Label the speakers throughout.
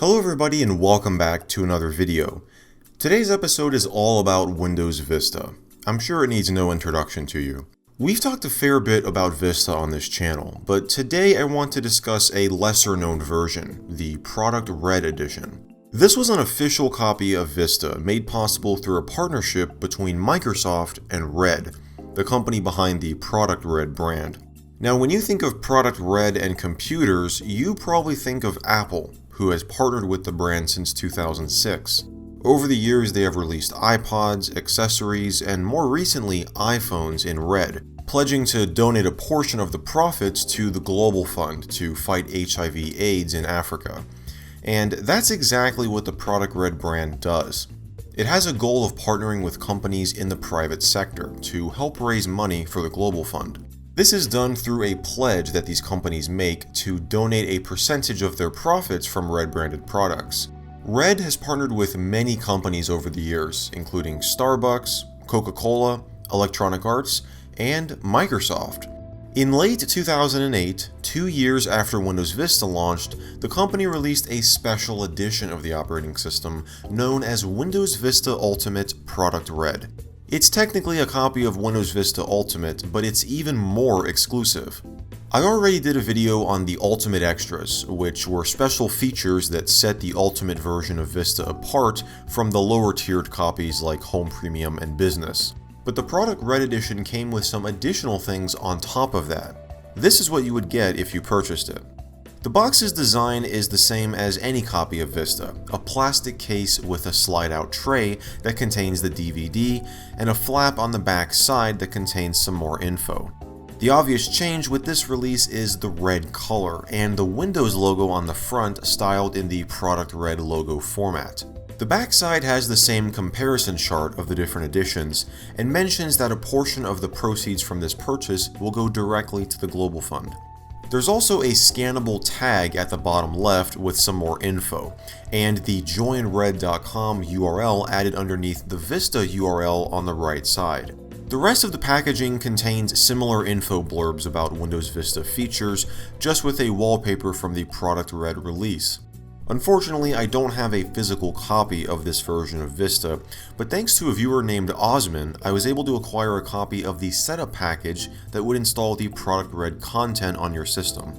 Speaker 1: Hello everybody and welcome back to another video. Today's episode is all about Windows Vista. I'm sure it needs no introduction to you. We've talked a fair bit about Vista on this channel, but today I want to discuss a lesser known version, the Product Red Edition. This was an official copy of Vista made possible through a partnership between Microsoft and Red, the company behind the Product Red brand. Now when you think of Product Red and computers, you probably think of Apple, who has partnered with the brand since 2006. Over the years, they have released iPods, accessories, and more recently, iPhones in red, pledging to donate a portion of the profits to the Global Fund to fight HIV/AIDS in Africa. And that's exactly what the Product Red brand does. It has a goal of partnering with companies in the private sector to help raise money for the Global Fund. This is done through a pledge that these companies make to donate a percentage of their profits from Red branded products. Red has partnered with many companies over the years, including Starbucks, Coca-Cola, Electronic Arts, and Microsoft. In late 2008, 2 years after Windows Vista launched, the company released a special edition of the operating system known as Windows Vista Ultimate Product Red. It's technically a copy of Windows Vista Ultimate, but it's even more exclusive. I already did a video on the Ultimate Extras, which were special features that set the Ultimate version of Vista apart from the lower tiered copies like Home Premium and Business. But the Product Red Edition came with some additional things on top of that. This is what you would get if you purchased it. The box's design is the same as any copy of Vista, a plastic case with a slide-out tray that contains the DVD and a flap on the back side that contains some more info. The obvious change with this release is the red color and the Windows logo on the front styled in the Product Red logo format. The backside has the same comparison chart of the different editions and mentions that a portion of the proceeds from this purchase will go directly to the Global Fund. There's also a scannable tag at the bottom left with some more info, and the joinred.com URL added underneath the Vista URL on the right side. The rest of the packaging contains similar info blurbs about Windows Vista features, just with a wallpaper from the Product Red release. Unfortunately, I don't have a physical copy of this version of Vista, but thanks to a viewer named Osman, I was able to acquire a copy of the setup package that would install the Product Red content on your system.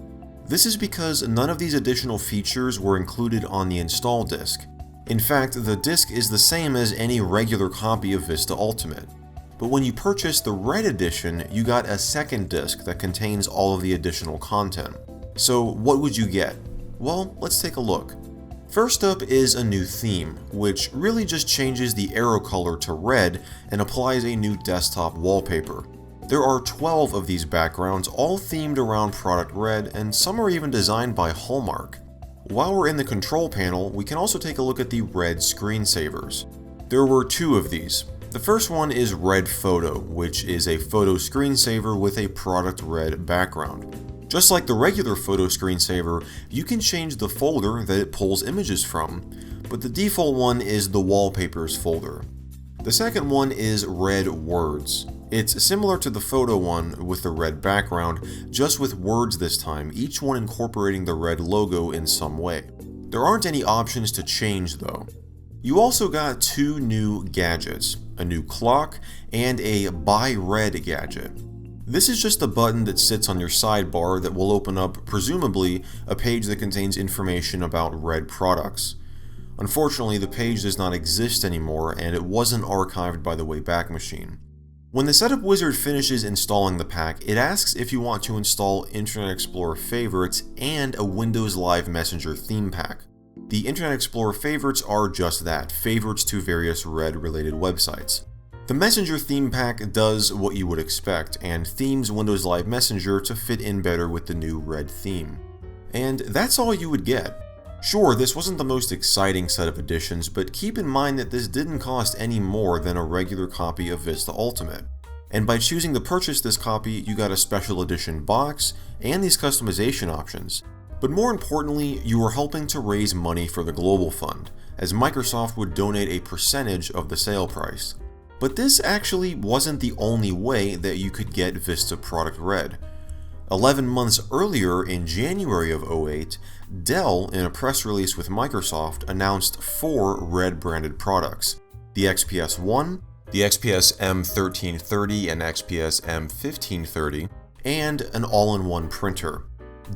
Speaker 1: This is because none of these additional features were included on the install disk. In fact, the disk is the same as any regular copy of Vista Ultimate. But when you purchased the Red Edition, you got a second disk that contains all of the additional content. So what would you get? Well, let's take a look. First up is a new theme, which really just changes the arrow color to red and applies a new desktop wallpaper. There are 12 of these backgrounds, all themed around Product Red, and some are even designed by Hallmark. While we're in the control panel, we can also take a look at the red screensavers. There were 2 of these. The first one is Red Photo, which is a photo screensaver with a Product Red background. Just like the regular photo screensaver, you can change the folder that it pulls images from, but the default one is the Wallpapers folder. The second one is Red Words. It's similar to the photo one with the red background, just with words this time, each one incorporating the red logo in some way. There aren't any options to change though. You also got 2 new gadgets, a new clock and a Buy Red gadget. This is just a button that sits on your sidebar that will open up, presumably, a page that contains information about Red products. Unfortunately, the page does not exist anymore and it wasn't archived by the Wayback Machine. When the setup wizard finishes installing the pack, it asks if you want to install Internet Explorer Favorites and a Windows Live Messenger theme pack. The Internet Explorer Favorites are just that, favorites to various Red related websites. The Messenger theme pack does what you would expect, and themes Windows Live Messenger to fit in better with the new Red theme. And that's all you would get. Sure, this wasn't the most exciting set of additions, but keep in mind that this didn't cost any more than a regular copy of Vista Ultimate. And by choosing to purchase this copy, you got a special edition box and these customization options. But more importantly, you were helping to raise money for the Global Fund, as Microsoft would donate a percentage of the sale price. But this actually wasn't the only way that you could get Vista Product Red. 11 months earlier, in January of 2008, Dell, in a press release with Microsoft, announced 4 Red branded products: the XPS 1, the XPS M1330 and XPS M1530, and an all-in-one printer.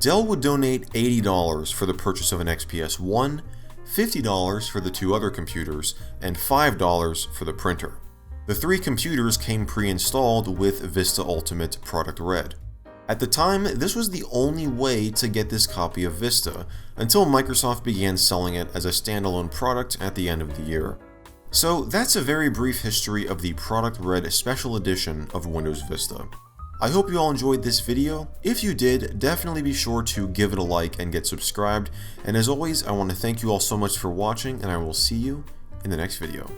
Speaker 1: Dell would donate $80 for the purchase of an XPS 1, $50 for the 2 other computers, and $5 for the printer. The 3 computers came pre-installed with Vista Ultimate Product Red. At the time, this was the only way to get this copy of Vista, until Microsoft began selling it as a standalone product at the end of the year. So that's a very brief history of the Product Red Special Edition of Windows Vista. I hope you all enjoyed this video. If you did, definitely be sure to give it a like and get subscribed. And as always, I want to thank you all so much for watching, and I will see you in the next video.